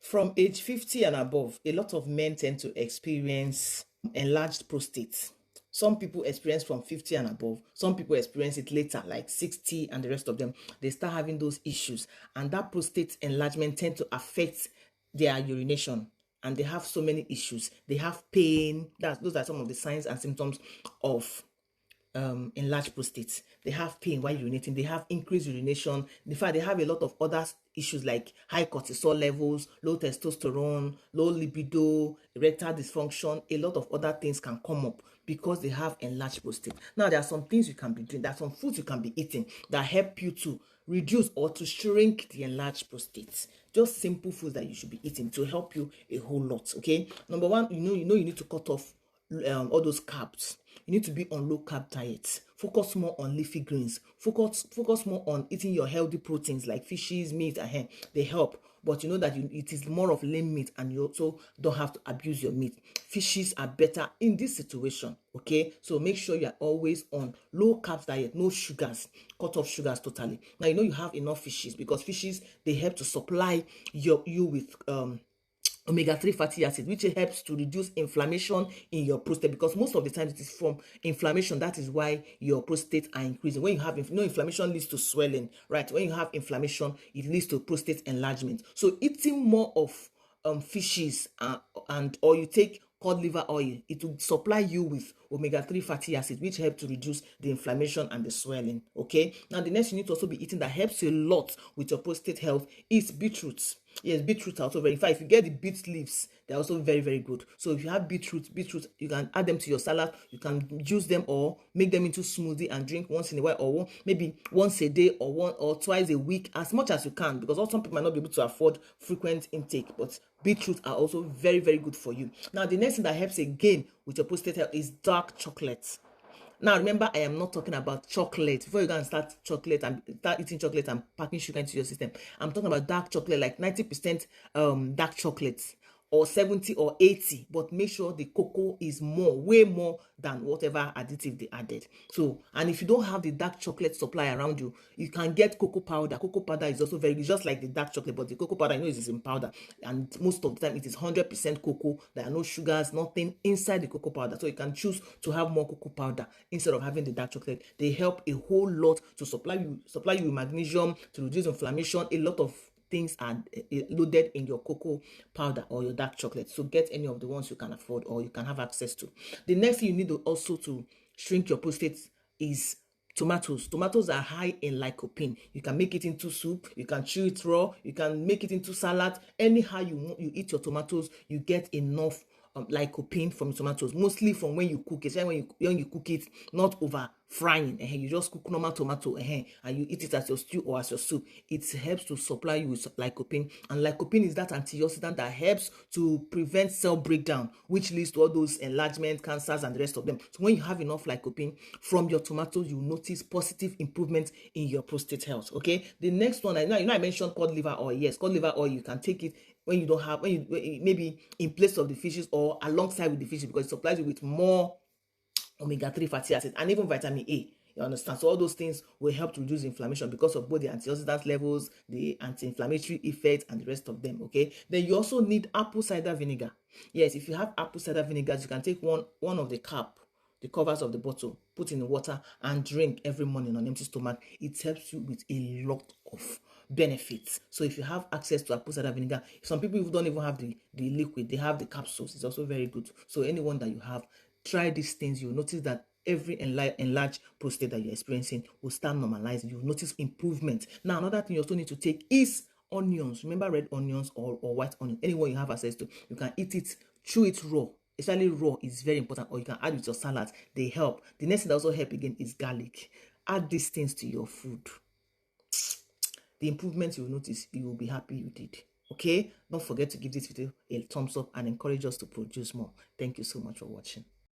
From age 50 and above, a lot of men tend to experience enlarged prostate. Some people experience from 50 and above. Some people experience it later, like 60, and the rest of them. They start having those issues. And that prostate enlargement tend to affect their urination. And they have so many issues. They have pain. Those are some of the signs and symptoms of enlarged prostate. They have pain while urinating. They have increased urination. In fact, they have a lot of other issues like high cortisol levels, low testosterone, low libido, erectile dysfunction. A lot of other things can come up because they have enlarged prostate. Now, there are some things you can be doing. There are some foods you can be eating that help you to reduce or to shrink the enlarged prostate. Just simple foods that you should be eating to help you a whole lot. Okay. Number one, you need to cut off all those carbs. You need to be on low carb diets. Focus more on leafy greens. Focus more on eating your healthy proteins like fishes, meat, and they help. But you know that it is more of lean meat, and you also don't have to abuse your meat. Fishes are better in this situation. Okay, so make sure you are always on low carb diet, no sugars. Cut off sugars totally. Now you have enough fishes, because fishes, they help to supply you with omega-3 fatty acid, which helps to reduce inflammation in your prostate, because most of the time it is from inflammation. That is why your prostate are increasing. When you have inflammation leads to swelling, right? When you have inflammation, it leads to prostate enlargement. So eating more of fishes or you take cod liver oil, it will supply you with omega-3 fatty acid, which help to reduce the inflammation and the swelling. Okay, now the next you need to also be eating that helps a lot with your prostate health is beetroot. Yes, beetroot are also very, in fact, if you get the beet leaves, they're also very, very good. So if you have beetroot, you can add them to your salad. You can juice them or make them into smoothie and drink once in a while, or maybe once a day or one or twice a week, as much as you can, because some people might not be able to afford frequent intake, but beetroot are also very, very good for you. Now, the next thing that helps again with your prostate health is dark chocolate. Now, remember, I am not talking about chocolate. Before you go and start eating chocolate and packing sugar into your system, I'm talking about dark chocolate, like 90% dark chocolate, or 70 or 80, but make sure the cocoa is way more than whatever additive they added. So, and if you don't have the dark chocolate supply around you, you can get cocoa powder. Cocoa powder is also very good, just like the dark chocolate, but the cocoa powder, is in powder, and most of the time it is 100% cocoa. There are no sugars, nothing inside the cocoa powder. So you can choose to have more cocoa powder instead of having the dark chocolate. They help a whole lot to supply you with magnesium, to reduce inflammation. A lot of things are loaded in your cocoa powder or your dark chocolate. So get any of the ones you can afford or you can have access to. The next thing you need also to shrink your prostate is tomatoes. Tomatoes are high in lycopene. You can make it into soup, you can chew it raw, you can make it into salad. Anyhow you eat your tomatoes, you get enough lycopene from tomatoes, mostly from when you cook it. When you cook it, not over frying, you just cook normal tomato and you eat it as your stew or as your soup. It helps to supply you with lycopene, and lycopene is that antioxidant that helps to prevent cell breakdown, which leads to all those enlargement, cancers, and the rest of them. So when you have enough lycopene from your tomatoes, you notice positive improvement in your prostate health. Okay, the next one, I mentioned cod liver oil. Yes, cod liver oil, you can take it when you don't have, maybe in place of the fishes or alongside with the fishes, because it supplies you with more omega-3 fatty acid and even vitamin A. You understand? So all those things will help to reduce inflammation because of both the antioxidant levels, the anti-inflammatory effect, and the rest of them. Okay. Then you also need apple cider vinegar. Yes, if you have apple cider vinegars, you can take one of the covers of the bottle, put in the water, and drink every morning on empty stomach. It helps you with a lot of benefits. So if you have access to apple cider vinegar, some people who don't even have the liquid, they have the capsules. It's also very good. So anyone that you have, try these things. You'll notice that every enlarged prostate that you're experiencing will start normalizing. You'll notice improvement. Now, another thing you also need to take is onions. Remember, red onions or white onion. Anyone you have access to, you can eat it, chew it raw. Especially raw is very important, or you can add with your salad. They help. The next thing that also help again is garlic. Add these things to your food. The improvements you will notice, you will be happy you did. Okay, don't forget to give this video a thumbs up and encourage us to produce more. Thank you so much for watching.